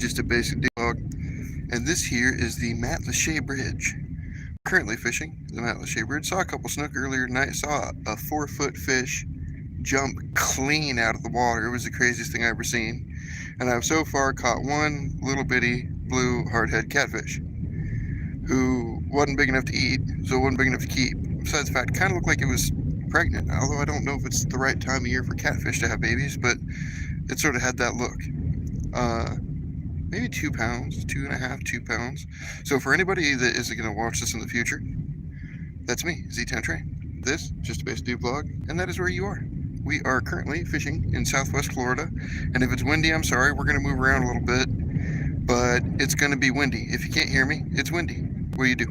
just a basic dog. And this here is the Matt Lachey Bridge. Currently fishing the Matt Lachey Bridge. Saw a couple snook earlier tonight. Saw a 4-foot fish jump clean out of the water. It was the craziest thing I've ever seen. And I've so far caught one little bitty blue hardhead catfish who wasn't big enough to eat, so it wasn't big enough to keep. Besides the fact, it kind of looked like it was pregnant, although I don't know if it's the right time of year for catfish to have babies, but it sort of had that look. Maybe 2 pounds, 2.5, 2 pounds. So for anybody that isn't going to watch this in the future, that's me, Z-Town Train. This is just a basic dude vlog, and that is where you are. We are currently fishing in Southwest Florida, and if it's windy, I'm sorry, we're going to move around a little bit, but it's going to be windy. If you can't hear me, it's windy. What do you do?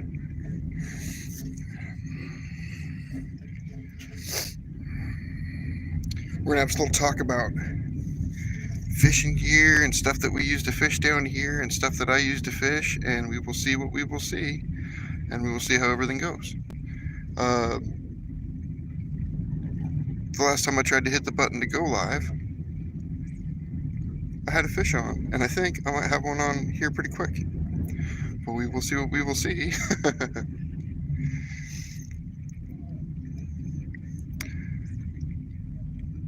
We're going to have a little talk about fishing gear and stuff that we use to fish down here and stuff that I use to fish, and we will see what we will see, and we will see how everything goes. The last time I tried to hit the button to go live, I had a fish on, and I think I might have one on here pretty quick. But we will see what we will see.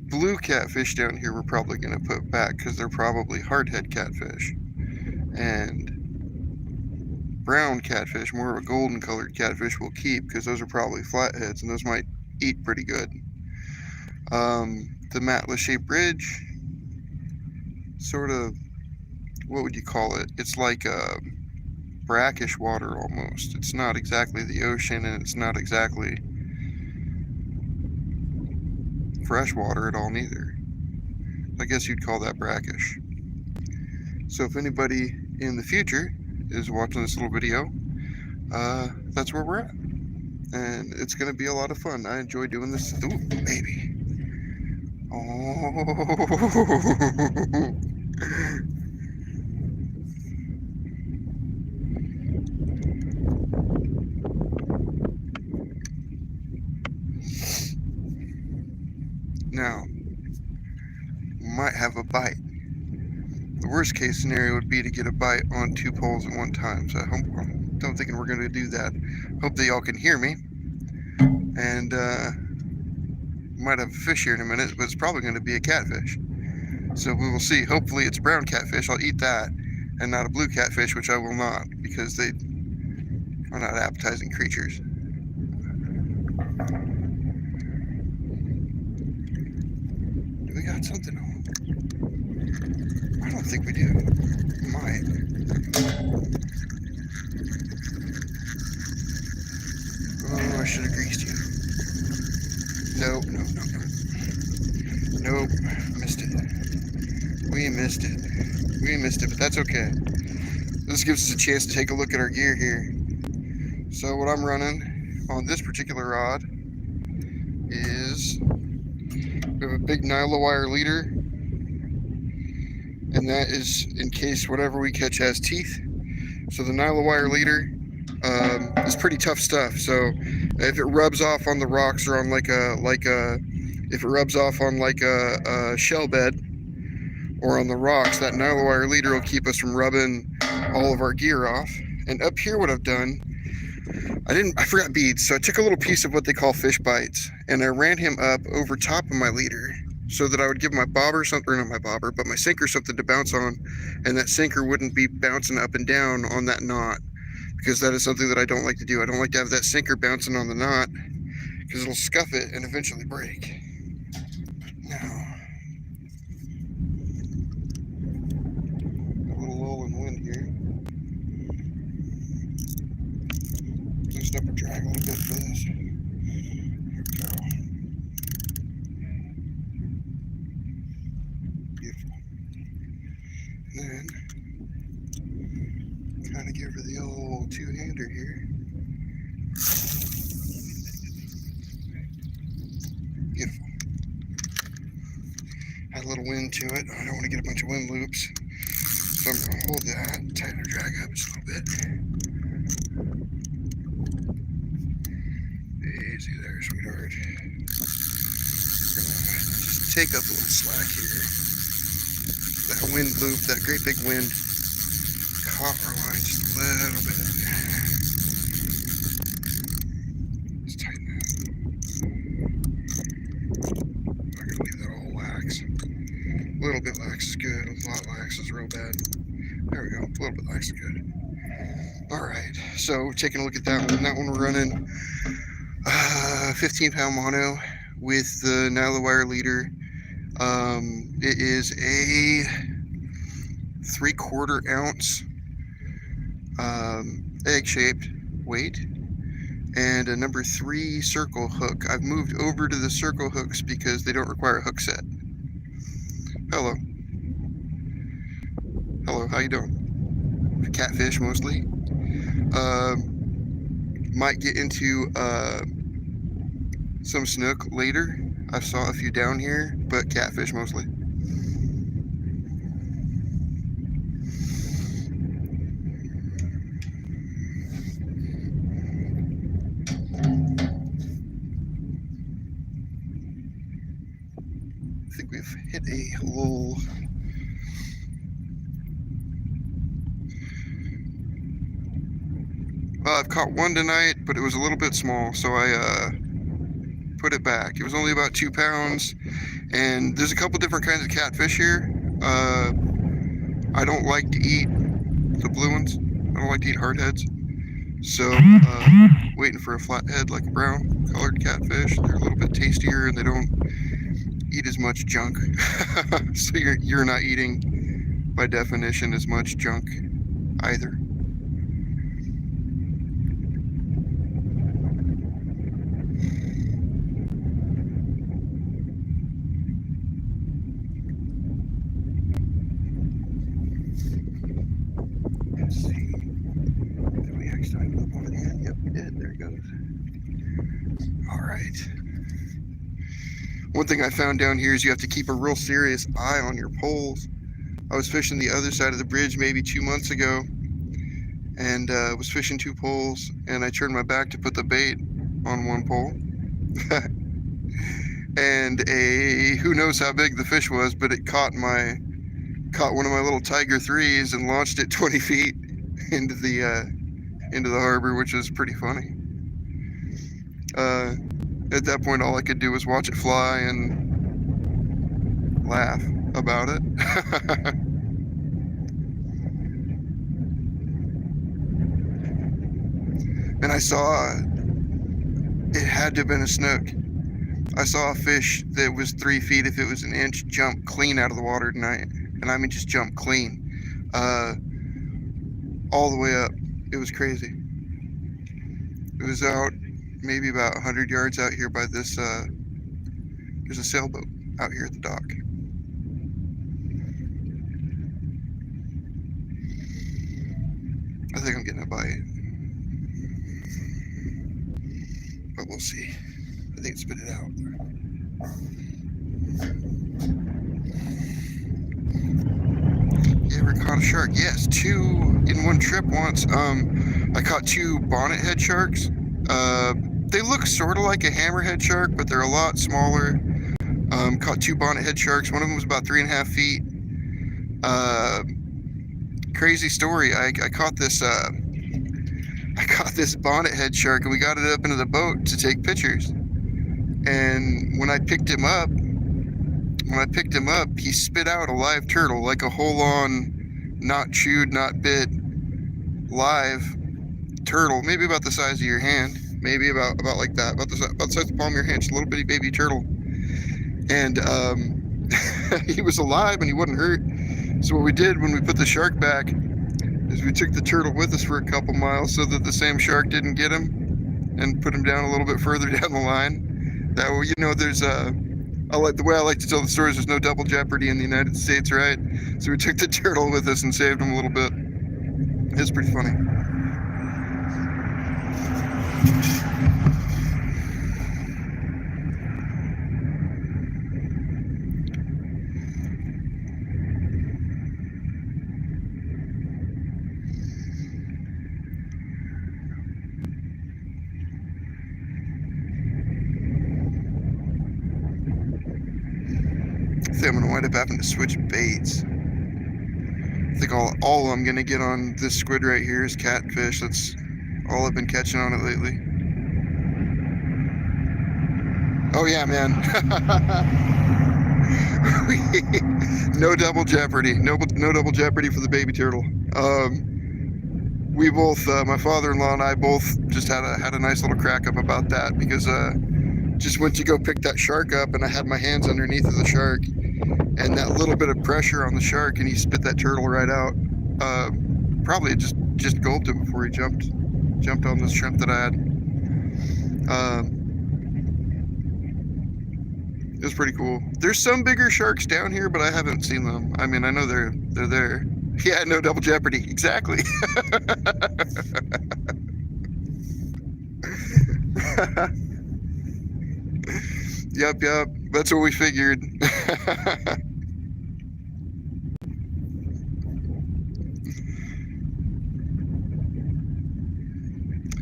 Blue catfish down here we're probably going to put back because they're probably hardhead catfish. And brown catfish, more of a golden colored catfish, we'll keep because those are probably flatheads and those might eat pretty good. The Matt Lachey Bridge, sort of, what would you call it? It's like a brackish water almost. It's not exactly the ocean, and it's not exactly fresh water at all neither. I guess you'd call that brackish. So if anybody in the future is watching this little video, that's where we're at. And it's going to be a lot of fun. I enjoy doing this. Ooh, baby. Oh. Now, might have a bite. The worst case scenario would be to get a bite on 2 poles at one time. So I'm thinking we're going to do that. Hope that y'all can hear me. And might have a fish here in a minute, but it's probably going to be a catfish. So we will see. Hopefully it's a brown catfish. I'll eat that, and not a blue catfish, which I will not, because they are not appetizing creatures. Do we got something on? I don't think we do. We might. Oh, I should have greased you. Nope, nope, nope, nope. Nope, missed it. We missed it. We missed it, but that's okay. This gives us a chance to take a look at our gear here. So what I'm running on this particular rod is, we have a big nylon wire leader, and that is in case whatever we catch has teeth. So the nylon wire leader is pretty tough stuff. So if it rubs off on the rocks or on if it rubs off on like a shell bed or on the rocks, that nylon wire leader will keep us from rubbing all of our gear off. And up here, what I've done, I forgot beads, so I took a little piece of what they call fish bites, and I ran him up over top of my leader so that I would give my bobber something, or not my bobber, but my sinker something to bounce on, and that sinker wouldn't be bouncing up and down on that knot, because that is something that I don't like to do. I don't like to have that sinker bouncing on the knot, because it'll scuff it and eventually break. Now, a little lull in wind here. Loosen up a drag a little bit for this. Here we go. Beautiful. And then, kind of give her the old two-hander here. Beautiful. Had a little wind to it. I don't want to get a bunch of wind loops. So I'm going to hold that, tighten her drag up just a little bit. Easy there, sweetheart. Just take up a little slack here. That wind loop, that great big wind, taut our line just a little bit. Let's tighten that. I'm not gonna leave that all lax. A little bit lax is good. A lot lax is real bad. There we go. A little bit lax is good. All right. So taking a look at that one. That one we're running 15-pound mono with the nylon wire leader. It is a 3/4 ounce egg-shaped weight and a number 3 circle hook. I've moved over to the circle hooks because they don't require a hook set. Hello. Hello, how you doing? Catfish mostly. Might get into some snook later. I saw a few down here, but catfish mostly. I think we've hit a lull. I've caught one tonight, but it was a little bit small, so I put it back. It was only about 2 pounds, and there's a couple different kinds of catfish here. I don't like to eat the blue ones. I don't like to eat hardheads. So, waiting for a flathead like a brown colored catfish. They're a little bit tastier and they don't eat as much junk. So you're not eating, by definition, as much junk either. Let's see. Did we actually time up on it yet? Yep, we did. There it goes. All right. One thing I found down here is you have to keep a real serious eye on your poles. I was fishing the other side of the bridge maybe 2 months ago, and was fishing 2 poles, and I turned my back to put the bait on one pole. And who knows how big the fish was, but it caught one of my little Tiger 3s and launched it 20 feet into the harbor, which was pretty funny. At that point, all I could do was watch it fly and laugh about it. And I saw, it had to have been a snook. I saw a fish that was 3 feet, if it was an inch, jump clean out of the water tonight. And I mean just jump clean. All the way up. It was crazy. It was out maybe about 100 yards out here by this, there's a sailboat out here at the dock. I think I'm getting a bite. But we'll see. I think it spit it out. You ever caught a shark? Yes, 2 in one trip once. I caught 2 bonnethead sharks. They look sort of like a hammerhead shark, but they're a lot smaller. Caught 2 bonnethead sharks. One of them was about 3.5 feet. Crazy story. I caught this bonnethead shark, and we got it up into the boat to take pictures. And when I picked him up, he spit out a live turtle, like a whole-on, not chewed, not bit, live turtle, maybe about the size of your hand, maybe about like that, about the size of the palm of your hand, just a little bitty baby turtle. And he was alive and he wasn't hurt. So what we did when we put the shark back is we took the turtle with us for a couple miles so that the same shark didn't get him, and put him down a little bit further down the line. That way, you know, there's the way I like to tell the stories, there's no double jeopardy in the United States, right? So we took the turtle with us and saved him a little bit. It's pretty funny. I think I'm gonna wind up having to switch baits. I think all I'm gonna get on this squid right here is catfish. That's all I've been catching on it lately. Oh yeah, man. No double jeopardy. No double jeopardy for the baby turtle. We both, my father-in-law and I both just had a nice little crack up about that because just went to go pick that shark up and I had my hands underneath of the shark and that little bit of pressure on the shark and he spit that turtle right out. Probably just gulped it before he jumped on the shrimp that I had. It was pretty cool. There's some bigger sharks down here, but I haven't seen them. I mean, I know they're there. Yeah, no double jeopardy. Exactly. Yep. That's what we figured.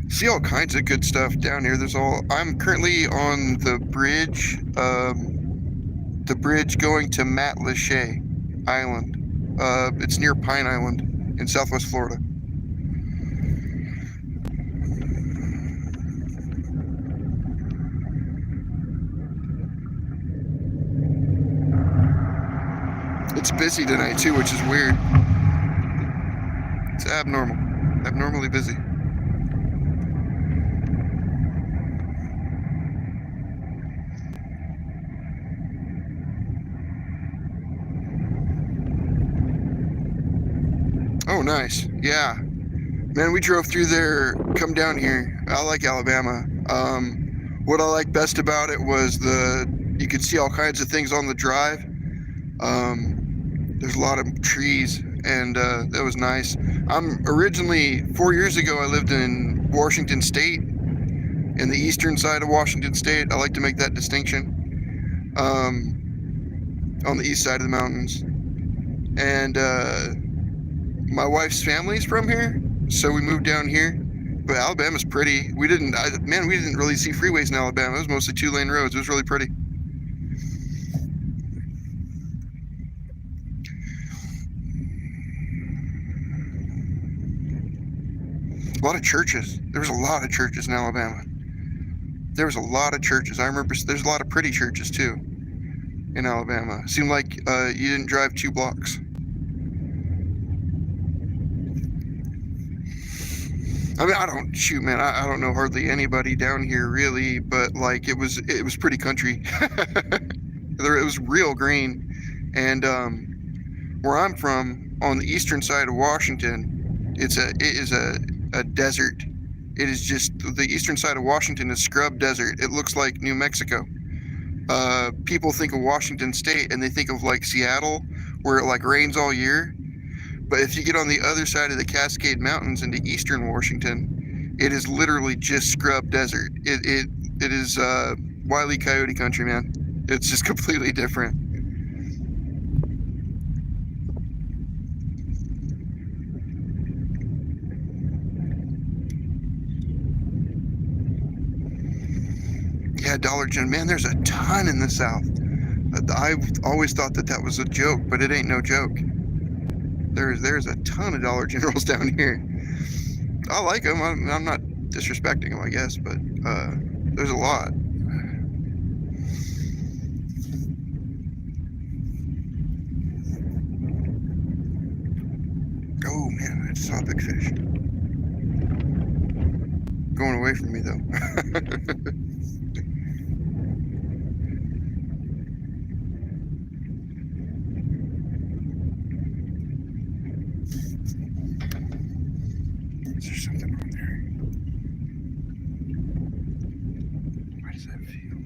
See all kinds of good stuff down here. I'm currently on the bridge going to Matlacha Island. It's near Pine Island in Southwest Florida. It's busy tonight too, which is weird. It's abnormally busy. Oh, nice. Yeah. Man, we drove through there, come down here. I like Alabama. What I like best about it was you could see all kinds of things on the drive. There's a lot of trees, and that was nice. I'm originally, 4 years ago, I lived in Washington State, in the eastern side of Washington State. I like to make that distinction. On the east side of the mountains. And my wife's family's from here, so we moved down here. But Alabama's pretty. We didn't really see freeways in Alabama. It was mostly 2-lane roads. It was really pretty. A lot of churches. There was a lot of churches in Alabama. There was a lot of churches. I remember there's a lot of pretty churches too in Alabama. It seemed like you didn't drive 2 blocks. I mean, I don't know hardly anybody down here really, but like it was pretty country. It was real green, and where I'm from, on the eastern side of Washington, it is a desert. It is just, the eastern side of Washington is scrub desert. It looks like New Mexico. People think of Washington State and they think of like Seattle, where it like rains all year. But if you get on the other side of the Cascade Mountains into eastern Washington, it is literally just scrub desert. It is Wile E. Coyote country, man. It's just completely different. Yeah, Dollar General. Man, there's a ton in the South. I've always thought that was a joke, but it ain't no joke. There's a ton of Dollar Generals down here. I like them. I'm not disrespecting them, I guess, but there's a lot. Oh man, I just saw a big fish. Going away from me though. Is there something on there? Why does that feel?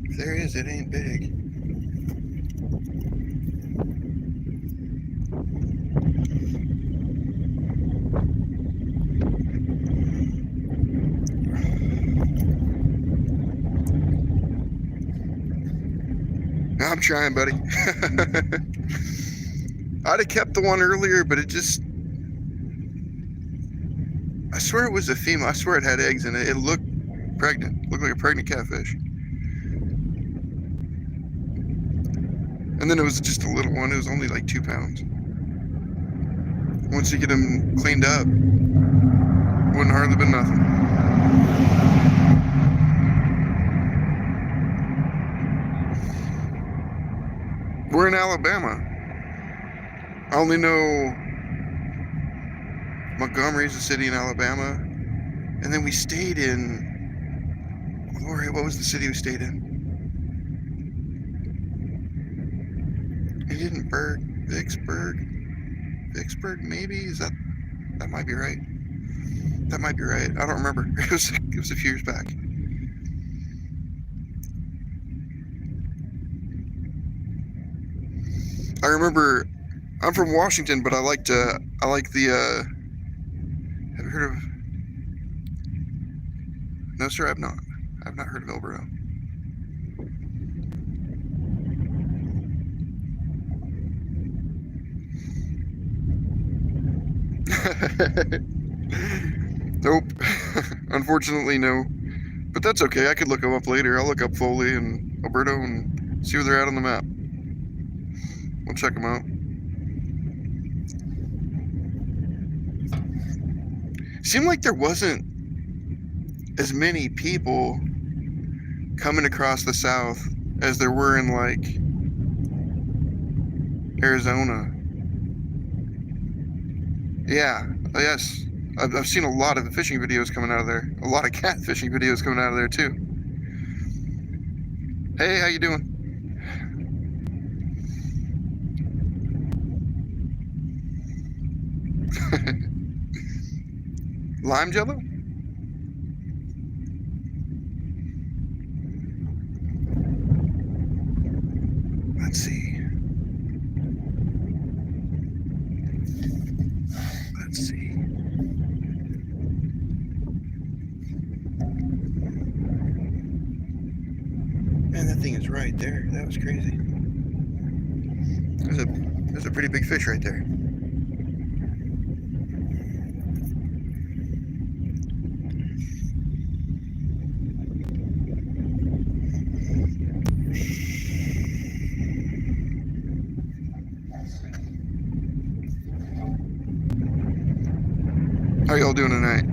If there is, it ain't big. I'm trying, buddy. I'd have kept the one earlier, but it just... I swear it was a female. I swear it had eggs in it. It looked pregnant. Looked like a pregnant catfish. And then it was just a little one. It was only like 2 pounds. Once you get them cleaned up, wouldn't hardly been nothing. We're in Alabama. I only know Montgomery's a city in Alabama, and then we stayed in. What was the city we stayed in? Edinburgh, Vicksburg, maybe? That might be right. That might be right. I don't remember. It was a few years back. I remember. I'm from Washington, but I like the. Have you heard of? No, sir, I've not. I've not heard of Alberta. Nope. Unfortunately, no. But that's okay. I could look them up later. I'll look up Foley and Alberta and see where they're at on the map. We'll check them out. Seemed like there wasn't as many people coming across the South as there were in, like, Arizona. Yeah, yes. I've seen a lot of fishing videos coming out of there. A lot of cat fishing videos coming out of there, too. Hey, how you doing? Lime jello? Let's see. Man, that thing is right there. That was crazy. There's a pretty big fish right there. How y'all doing tonight?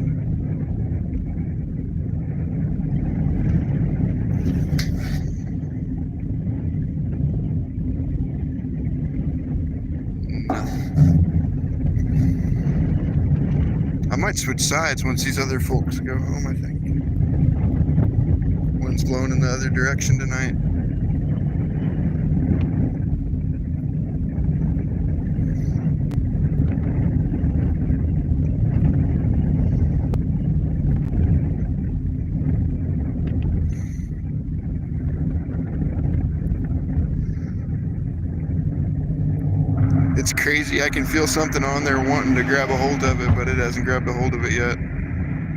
I might switch sides once these other folks go home, I think. Wind's blowing in the other direction tonight. It's crazy. I can feel something on there wanting to grab a hold of it, but it hasn't grabbed a hold of it yet.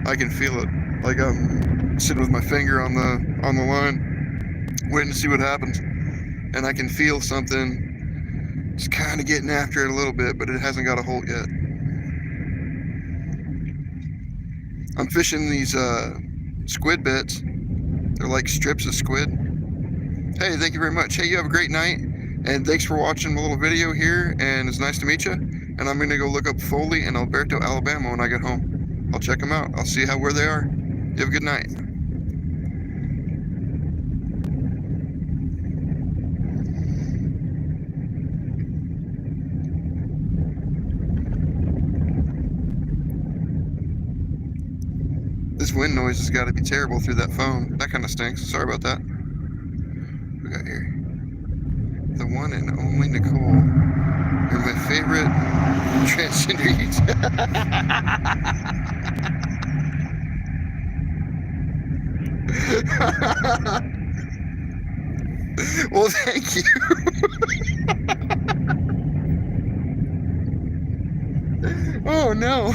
I can feel it. Like I'm sitting with my finger on the line, waiting to see what happens. And I can feel something just kind of getting after it a little bit, but it hasn't got a hold yet. I'm fishing these squid bits. They're like strips of squid. Hey, thank you very much. Hey, you have a great night. And thanks for watching my little video here, and it's nice to meet you. And I'm gonna go look up Foley and Alberta, Alabama when I get home. I'll check them out. I'll see where they are. You have a good night. This wind noise has got to be terrible through that phone. That kind of stinks. Sorry about that. What we got here? The one and only Nicole. You're my favorite transgender YouTuber. Well, thank you. Oh no.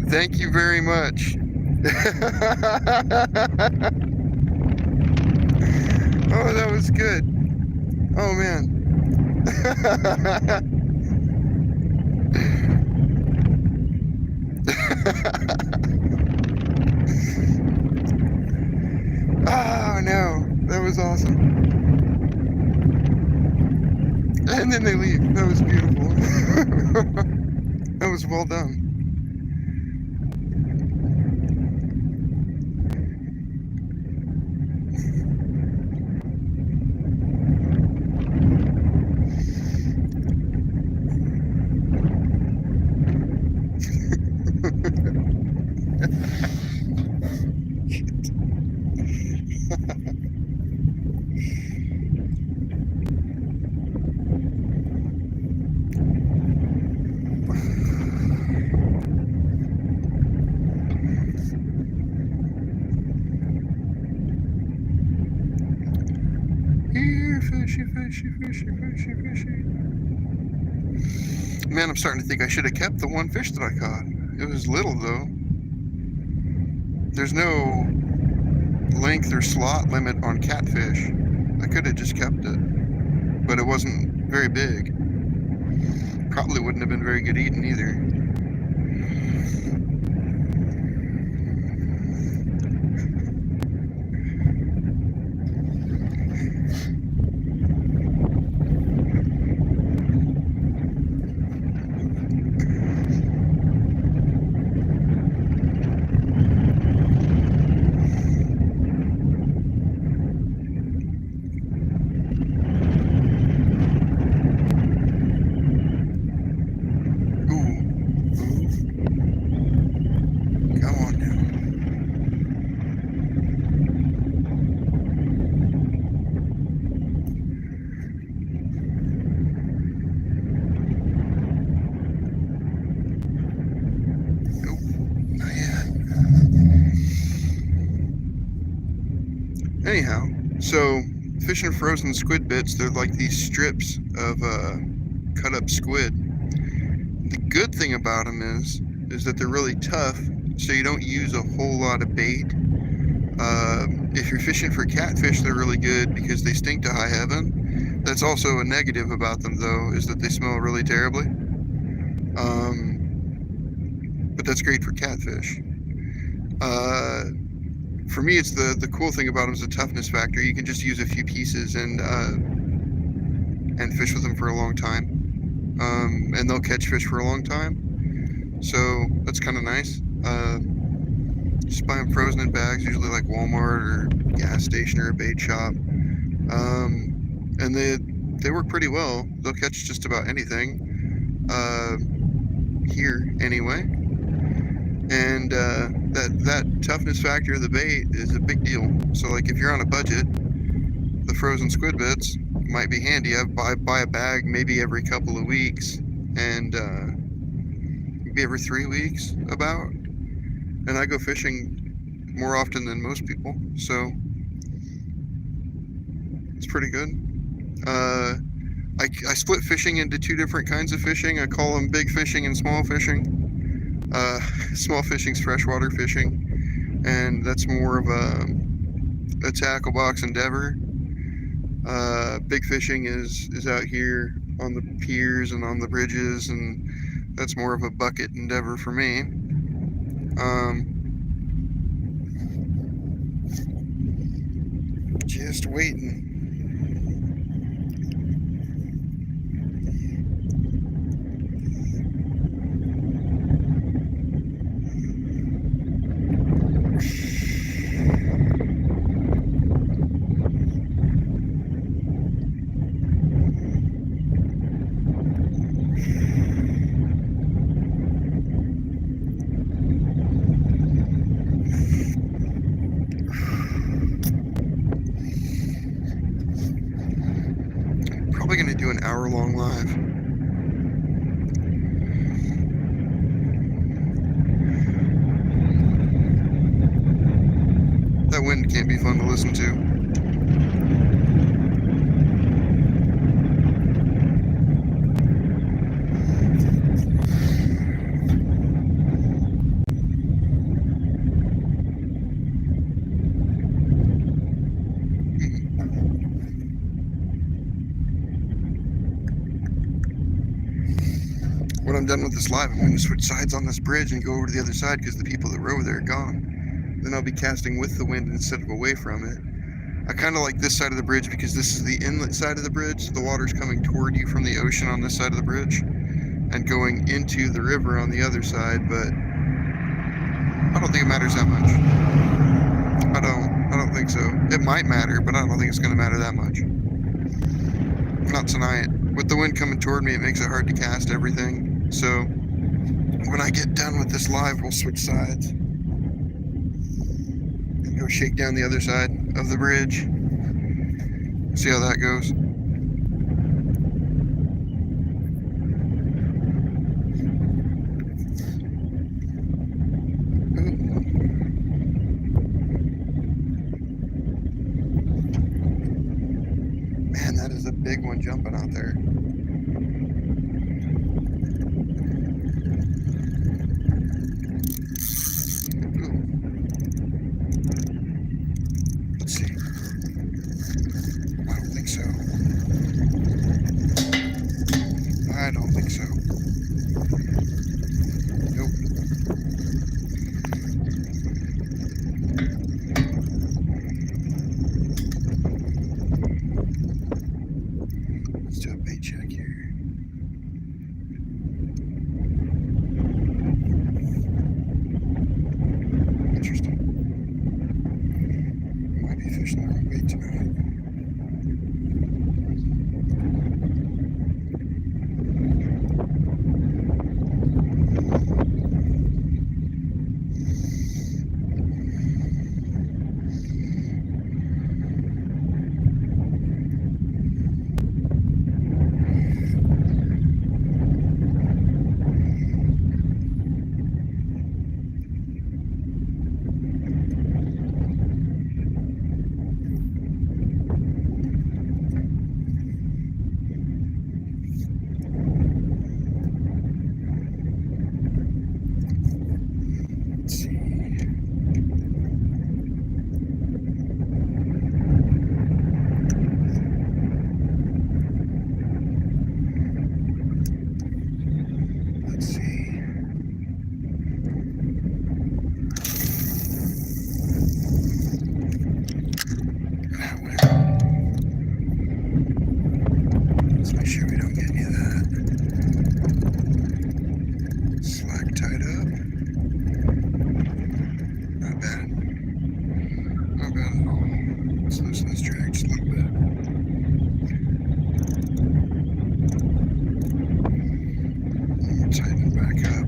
Thank you very much. Oh, that was good. Oh man. Oh no, that was awesome. And then they leave. That was beautiful. That was well done. Here, fishy, fishy, fishy, fishy, fishy. Man, I'm starting to think I should have kept the one fish that I caught. It was little, though. There's no length or slot limit on catfish. I could have just kept it, but it wasn't very big. Probably wouldn't have been very good eating either. Anyhow, so fishing frozen squid bits, they're like these strips of cut up squid. The good thing about them is that they're really tough, so you don't use a whole lot of bait. If you're fishing for catfish, they're really good because they stink to high heaven. That's also a negative about them, though, is that they smell really terribly. But that's great for catfish. For me, it's the cool thing about them is the toughness factor. You can just use a few pieces and fish with them for a long time, and they'll catch fish for a long time. So that's kind of nice. Just buy them frozen in bags, usually like Walmart or gas station or a bait shop, and they work pretty well. They'll catch just about anything here anyway. And that toughness factor of the bait is a big deal. So like if you're on a budget, the frozen squid bits might be handy. I buy a bag maybe every couple of weeks, and maybe every 3 weeks about. And I go fishing more often than most people, so it's pretty good. I split fishing into 2 different kinds of fishing. I call them big fishing and small fishing. Small fishing's freshwater fishing, and that's more of a tackle box endeavor. Big fishing is out here on the piers and on the bridges, and that's more of a bucket endeavor for me. Just waiting. Probably going to do an hour-long live. That wind can't be fun to listen to. When I'm done with this live, I'm going to switch sides on this bridge and go over to the other side because the people that were over there are gone. Then I'll be casting with the wind instead of away from it. I kind of like this side of the bridge because this is the inlet side of the bridge. So the water's coming toward you from the ocean on this side of the bridge and going into the river on the other side, but I don't think it matters that much. I don't think so. It might matter, but I don't think it's going to matter that much. Not tonight. With the wind coming toward me, it makes it hard to cast everything. So when I get done with this live, we'll switch sides and go shake down the other side of the bridge. See how that goes. Man, that is a big one jumping out there. Ooh. Let's see. I don't think so. I don't think so. Nope. Let's do a bait check here. Interesting. Might be fishing the wrong bait tonight. Let's make sure we don't get any of that. Slack tied up. Not bad. Not bad at all. Let's loosen this drag just a little bit. And tighten it back up.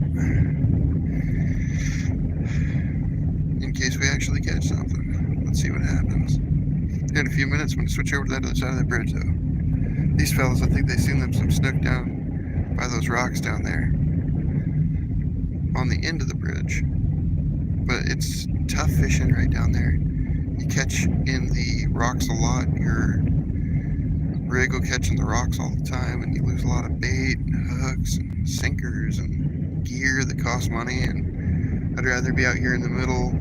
In case we actually catch something. Let's see what happens. In a few minutes, I'm going to switch over to that other side of the bridge, though. These fellas, I think they seen them some snook down by those rocks down there on the end of the bridge. But it's tough fishing right down there. You catch in the rocks a lot. Your rig will catch in the rocks all the time, and you lose a lot of bait and hooks and sinkers and gear that costs money. And I'd rather be out here in the middle.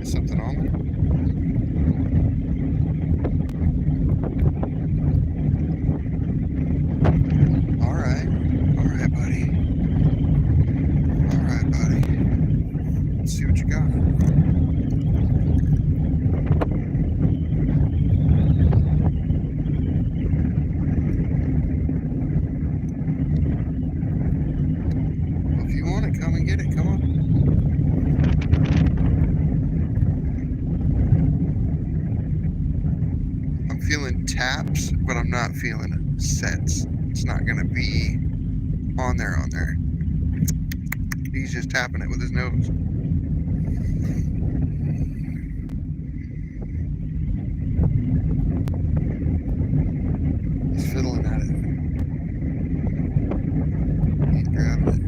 Is something on there? All right, buddy. All right, buddy. Let's see what you got. Well, if you want it, come and get it. Come on. Feeling taps, but I'm not feeling sets. It's not gonna be on there. He's just tapping it with his nose. He's fiddling at it. He's grabbing it.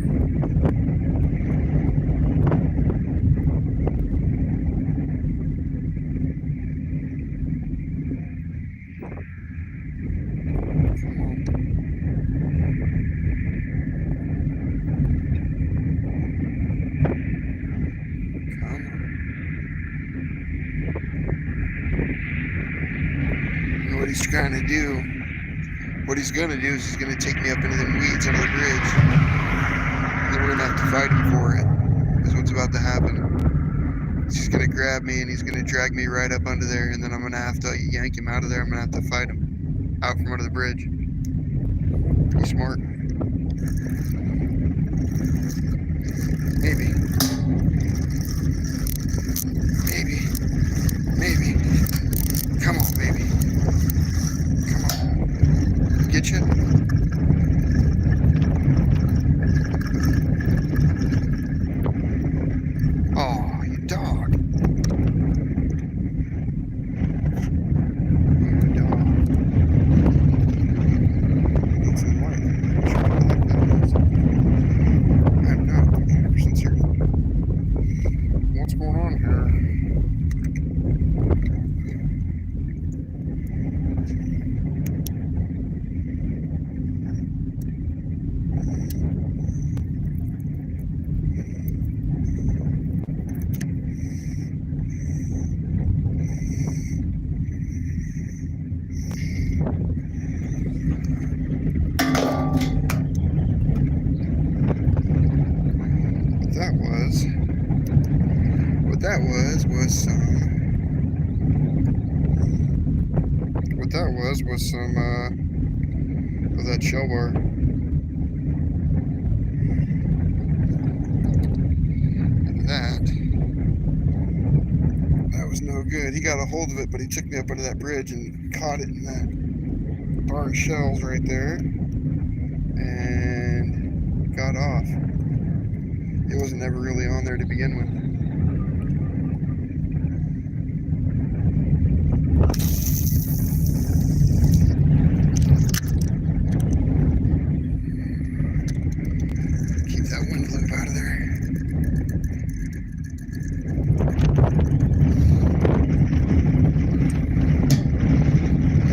What he's trying to do, what he's gonna do is he's gonna take me up into them weeds under the bridge. And then we're gonna have to fight him for it. Is what's about to happen. He's gonna grab me and he's gonna drag me right up under there, and then I'm gonna have to yank him out of there. I'm gonna have to fight him out from under the bridge. Pretty smart. Maybe. Maybe. Come on, baby. Come on. Get you? Oh, you dog. What's going on here? What that was some of that shell bar. And that was no good. He got a hold of it, but he took me up under that bridge and caught it in that bar of shells right there and got off. It wasn't ever really on there to begin with. Keep that wind loop out of there.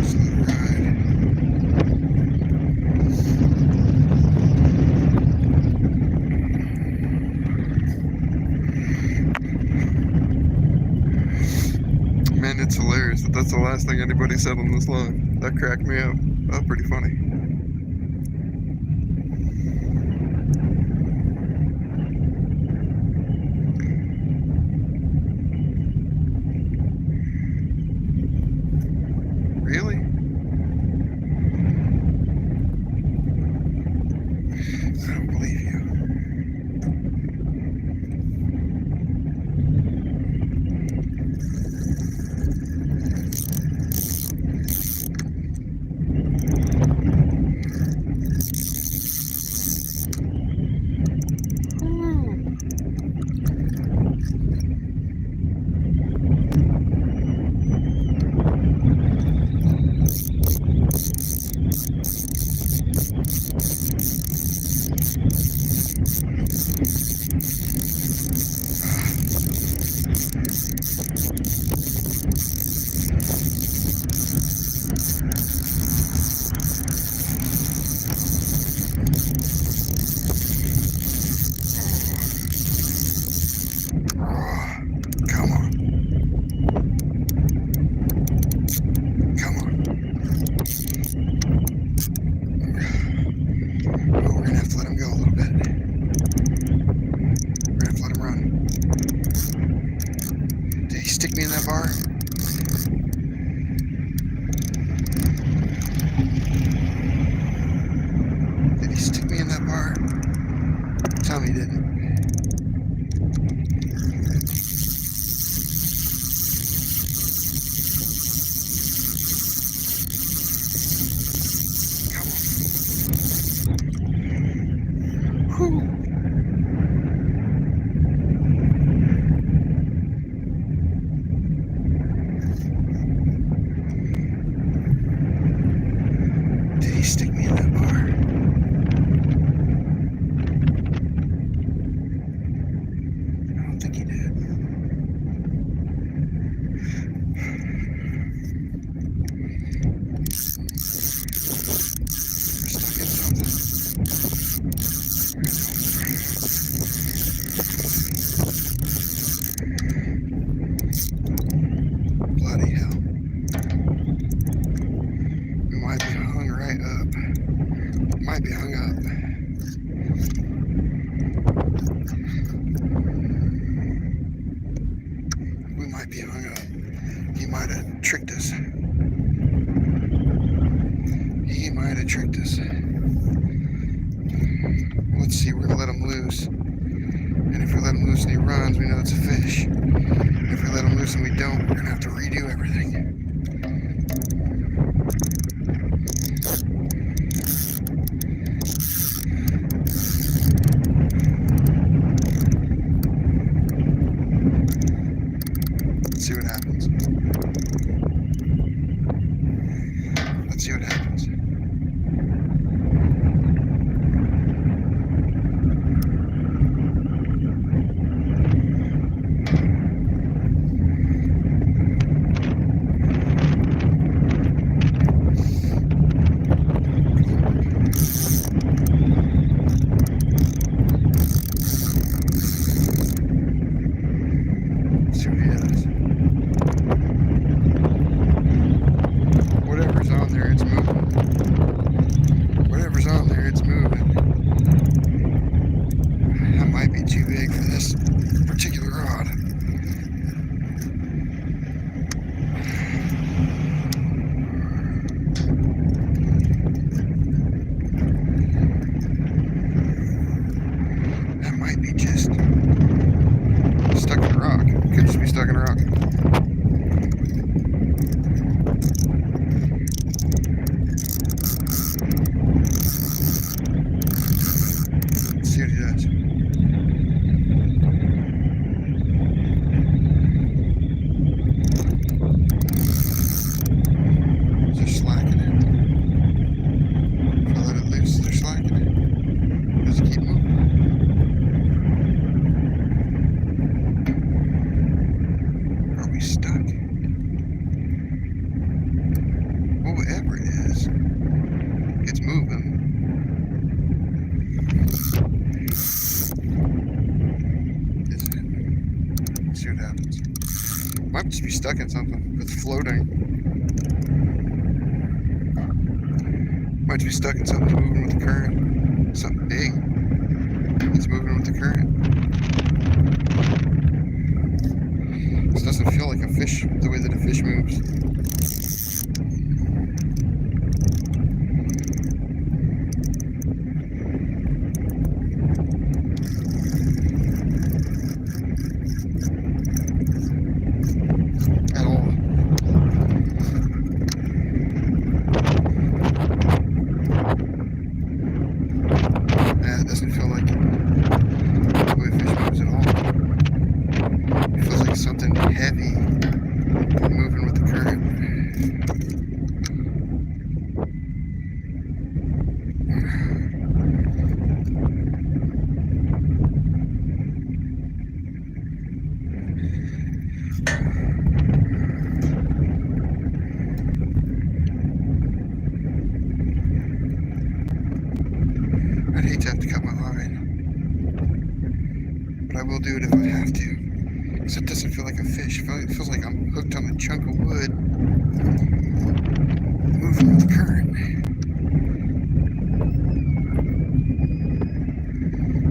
Slow ride. Man, it's hilarious that that's the last thing anybody said on this log. That cracked me up. That was pretty funny. Really? I don't believe you. Stick me in that bar. Did he stick me in that bar? Tell me he didn't. Come on. Whew. Stick me in that bar. I don't think he did. We're stuck in something. tricked us. He might have tricked us. Let's see, we're gonna let him loose. And if we let him loose and he runs, we know it's a fish. And if we let him loose and we don't, we're gonna have to redo everything. Let's see what happens. Let's see what happens. Whatever's on there, it's moving. Whatever's on there, it's moving. That might be too big for this particular rod. That might be just stuck in a rock. Could just be stuck in a rock. Let's see what he does. They're slacking it. If I let it loose, they're slacking it. Does it keep moving? Are we stuck? Whatever it is, it's moving. Let's see what happens. Might just be stuck in something. It's floating. Might just be stuck in something moving with the current. Something big. It's moving with the current. This doesn't feel like a fish the way that a fish moves. It doesn't feel like the way a fish moves at all. It feels like something heavy moving with the current. I'd hate to have to cut my line, but I will do it if I have to, because it doesn't feel like a fish. It feels like I'm hooked on a chunk of wood, moving with the current.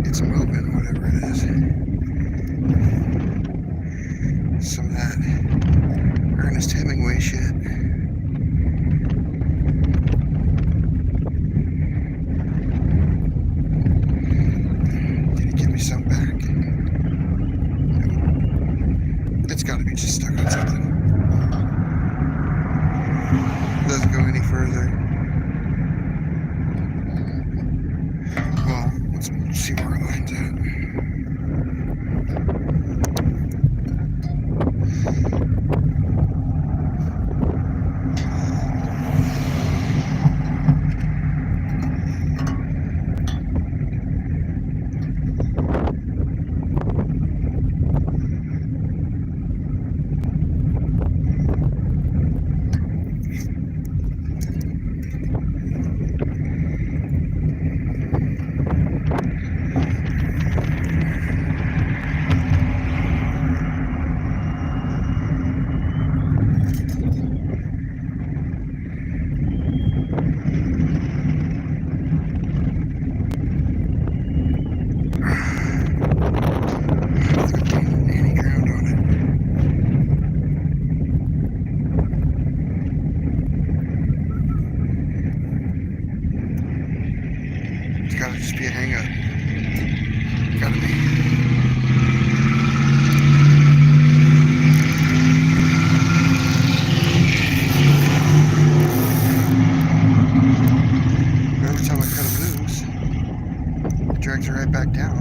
It's moving, whatever it is. Some of that Ernest Hemingway shit. Some back. It's got to be just stuck on something. It doesn't go any further. Well, let's see where our line's at. Gotta be. Every time I cut him loose, it drags it right back down.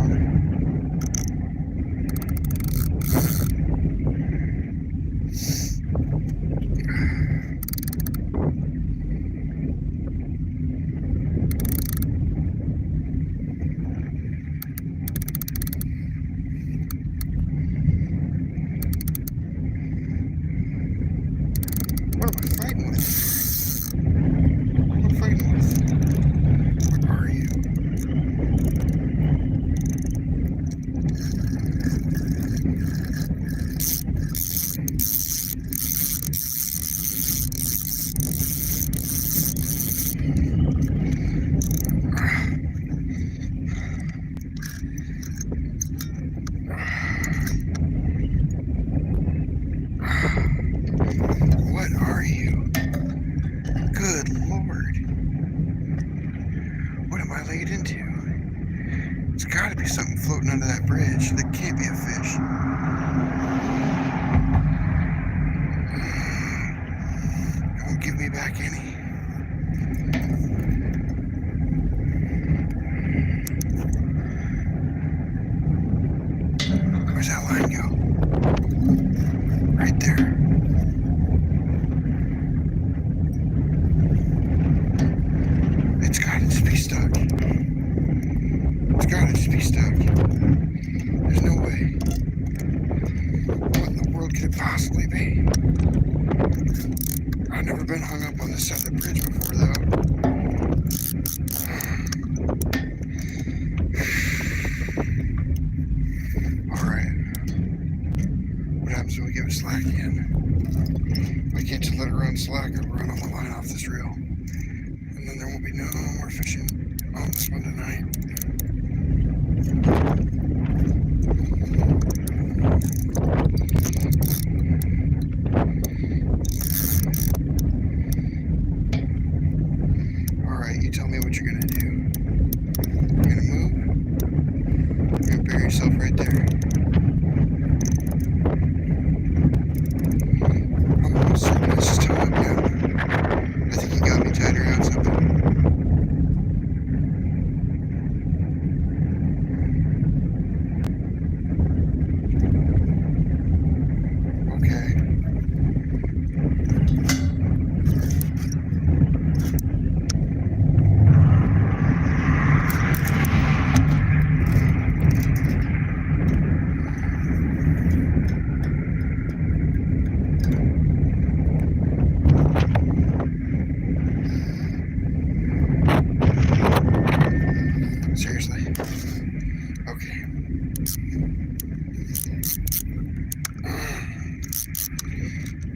What am I fighting with? What am I fighting with? What are you? What are you? Good Lord. What am I laid into? It's gotta be something floating under that bridge. That can't be a fish. It won't give me back any. Where's that line go? Right there. It's gotta just be stuck. It's gotta just be stuck. There's no way. What in the world could it possibly be? I've never been hung up on this side of the bridge before, though. Alright. What happens when we give it slack again? I can't just let it run slack or run all the line off this reel. And then there won't be no more fishing on this one tonight. Alright, you tell me what you're gonna do. You're gonna move? You're gonna bury yourself right there. I'm almost certain it's just hung up now. I think he got me tied around something. Okay. Seriously? Okay.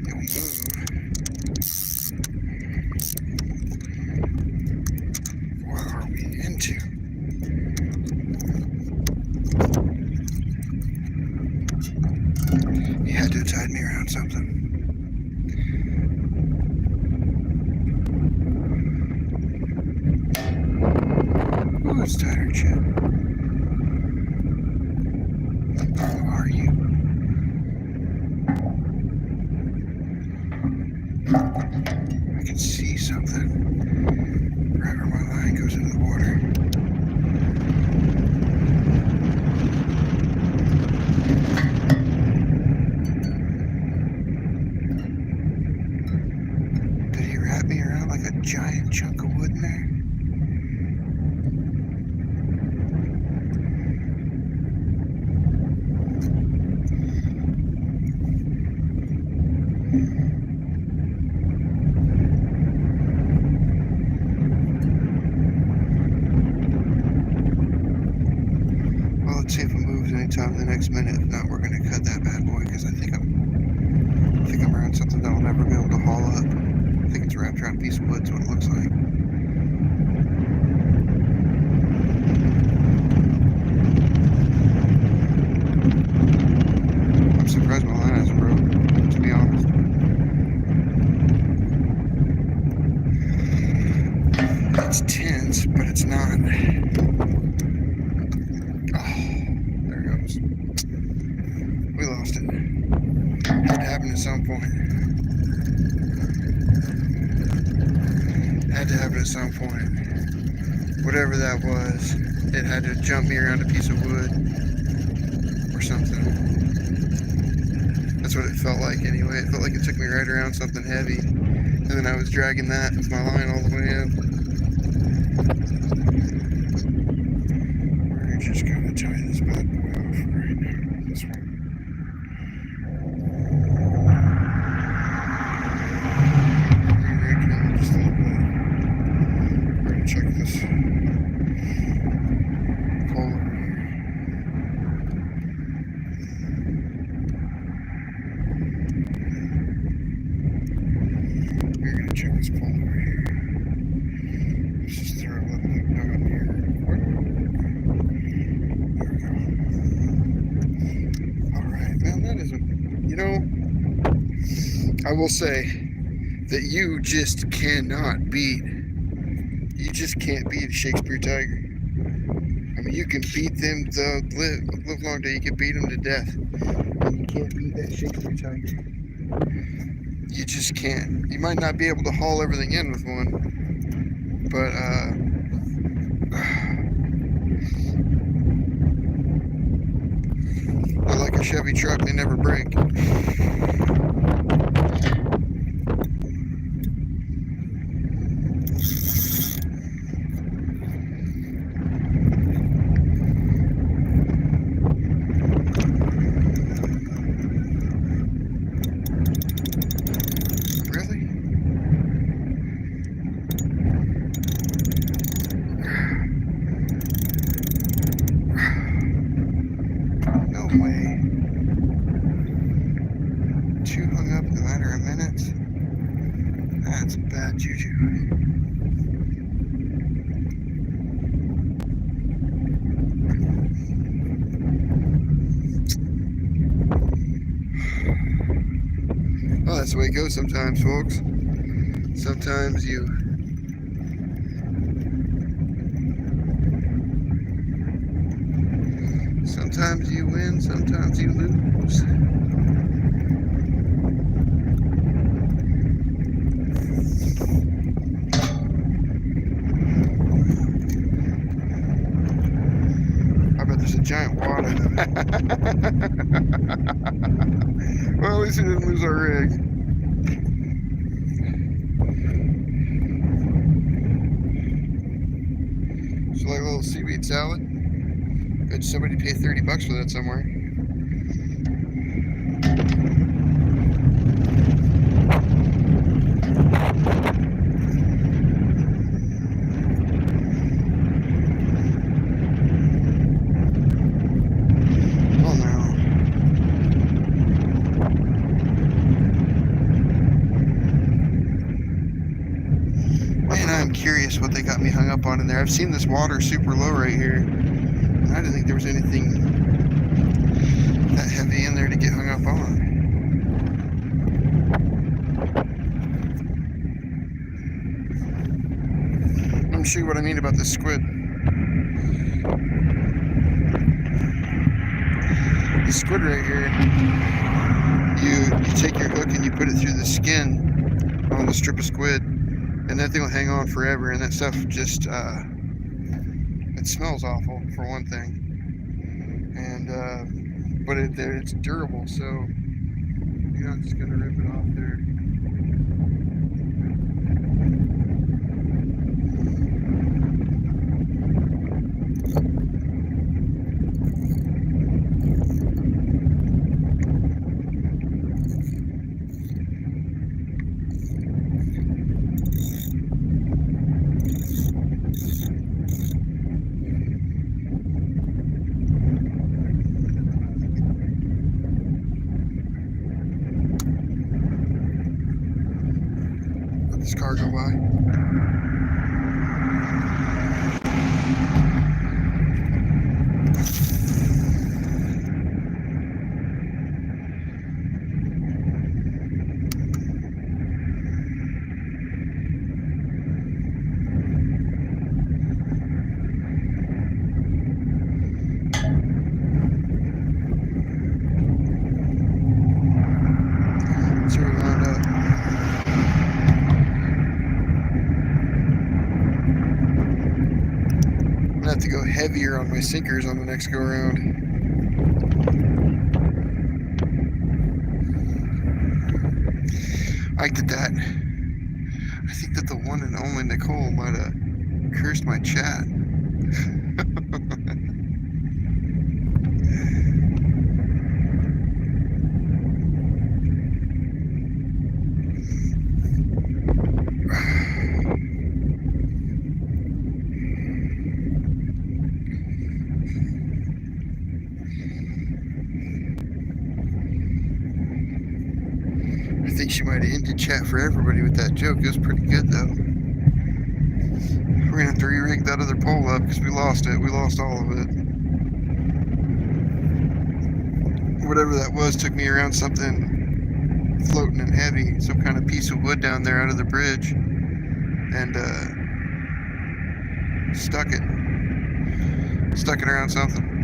You'll move. What are we into? You had to have tied me around something. Ooh, it's tighter than shit. Who are you? I can see something right where my line goes into the water. Did he wrap me around like a giant chunk of wood in there? Well, let's see if it moves anytime in the next minute. If not, we're gonna cut that bad boy because I think I'm around something that I'll never be able to haul up. I think it's wrapped around a piece of wood. Is what it looks like. I'm surprised my line hasn't broke, to be honest. It's tense, but it's not. Oh. We lost it. Had to happen at some point. Had to happen at some point. Whatever that was, it had to jump me around a piece of wood or something. That's what it felt like anyway. It felt like it took me right around something heavy. And then I was dragging that with my line all the way in. We're just gonna tie this bad boy off right now. This one. Re-rigging it just a little bit. We're gonna check this pole over here. We're gonna check this pole over here. Let's just throw a little bit down here. Man, that is I will say that you just cannot beat. You just can't beat a Shakespeare Tiger. I mean, you can beat them the live long day. You can beat them to death. And you can't beat that Shakespeare Tiger. You just can't. You might not be able to haul everything in with one, but they're like a Chevy truck. They never break. Way. 2 hung up in a matter of minutes. That's bad juju. Well, that's the way it goes sometimes, folks. Sometimes you win, sometimes you lose. I bet there's a giant wad. Well, at least we didn't lose our rig. So like a little seaweed salad. Bet somebody pay $30 for that somewhere. Oh no. Man, I'm curious what they got me hung up on in there. I've seen this water super low right here. I didn't think there was anything that heavy in there to get hung up on. Let me show you what I mean about this squid. The squid right here, you take your hook and you put it through the skin on the strip of squid, and that thing will hang on forever, and that stuff just it smells awful for one thing, and but it's durable, so you're not just gonna rip it off there. This car go by. heavier on my sinkers on the next go around. I did that. I think that the one and only Nicole might have cursed my chat. I think she might have ended chat for everybody with that joke. It was pretty good, though. We're going to have to re-rig that other pole up because we lost it. We lost all of it. Whatever that was took me around something floating and heavy, some kind of piece of wood down there out of the bridge, and stuck it around something.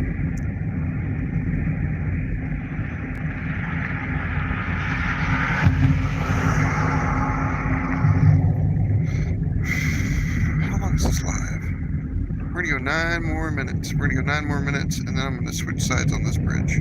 How long is this live? We're gonna go 9 more minutes. We're gonna go 9 more minutes, and then I'm gonna switch sides on this bridge.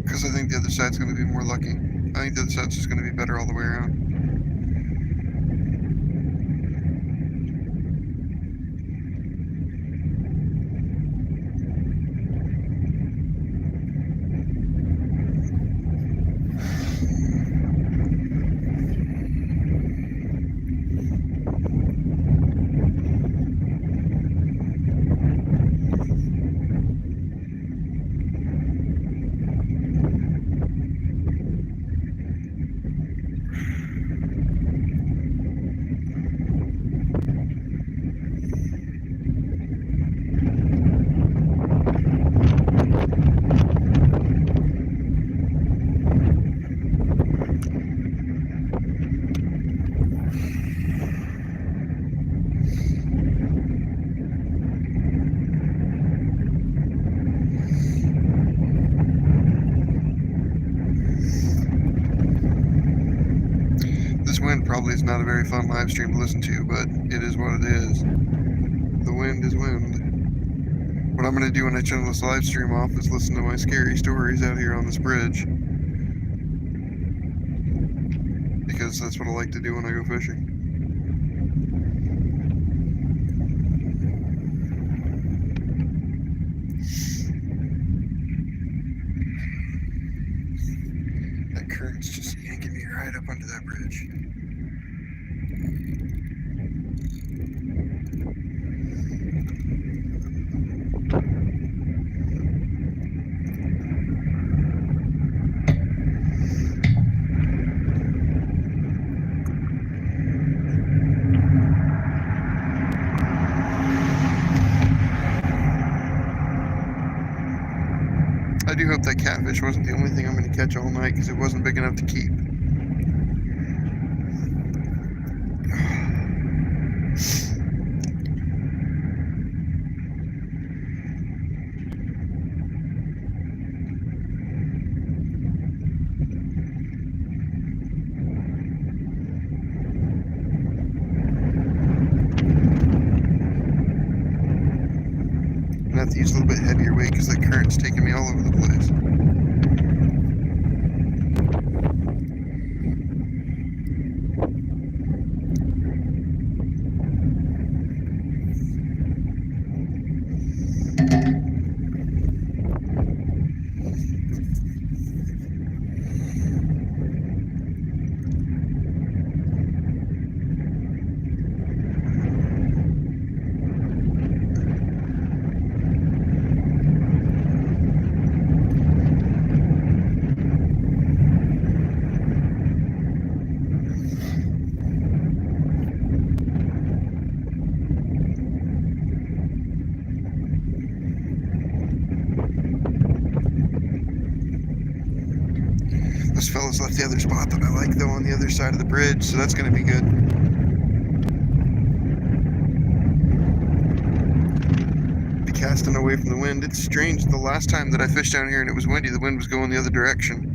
Because I think the other side's going to be more lucky. I think the other side's just going to be better all the way around. Wind probably is not a very fun live stream to listen to, but it is what it is. The wind is wind. What I'm going to do when I turn this live stream off is listen to my scary stories out here on this bridge. Because that's what I like to do when I go fishing. That current's just yanking me right up under that bridge. I do hope that catfish wasn't the only thing I'm going to catch all night, because it wasn't big enough to keep. I have to use a little bit heavier weight because that current's taking me all over the place. another spot that I like though on the other side of the bridge, so that's going to be good. Be casting away from the wind. It's strange. The last time that I fished down here and it was windy, the wind was going the other direction.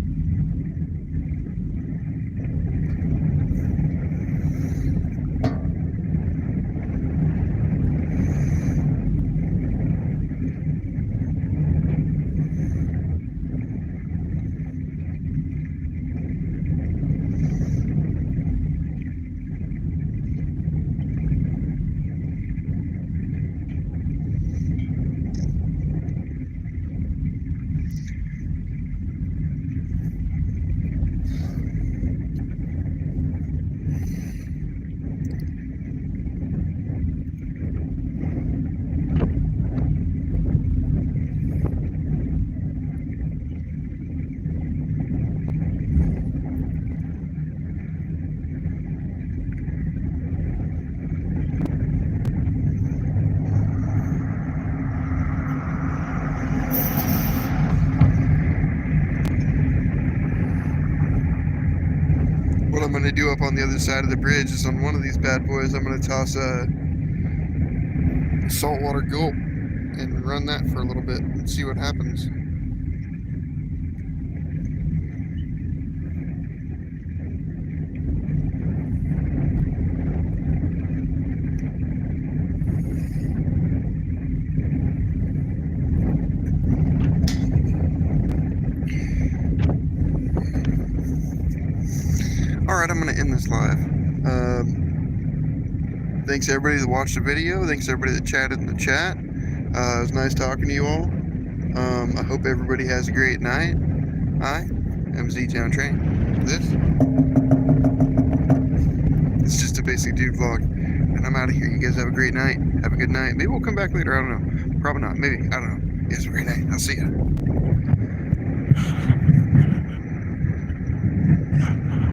What I'm going to do up on the other side of the bridge is on one of these bad boys, I'm going to toss a saltwater gulp and run that for a little bit and see what happens. Alright, I'm going to end this live. Thanks everybody that watched the video. Thanks everybody that chatted in the chat. It was nice talking to you all. I hope everybody has a great night. I am Z-Town Train. It's just a basic dude vlog. And I'm out of here. You guys have a great night. Have a good night. Maybe we'll come back later. I don't know. Probably not. Maybe. I don't know. You guys have a great night. I'll see ya.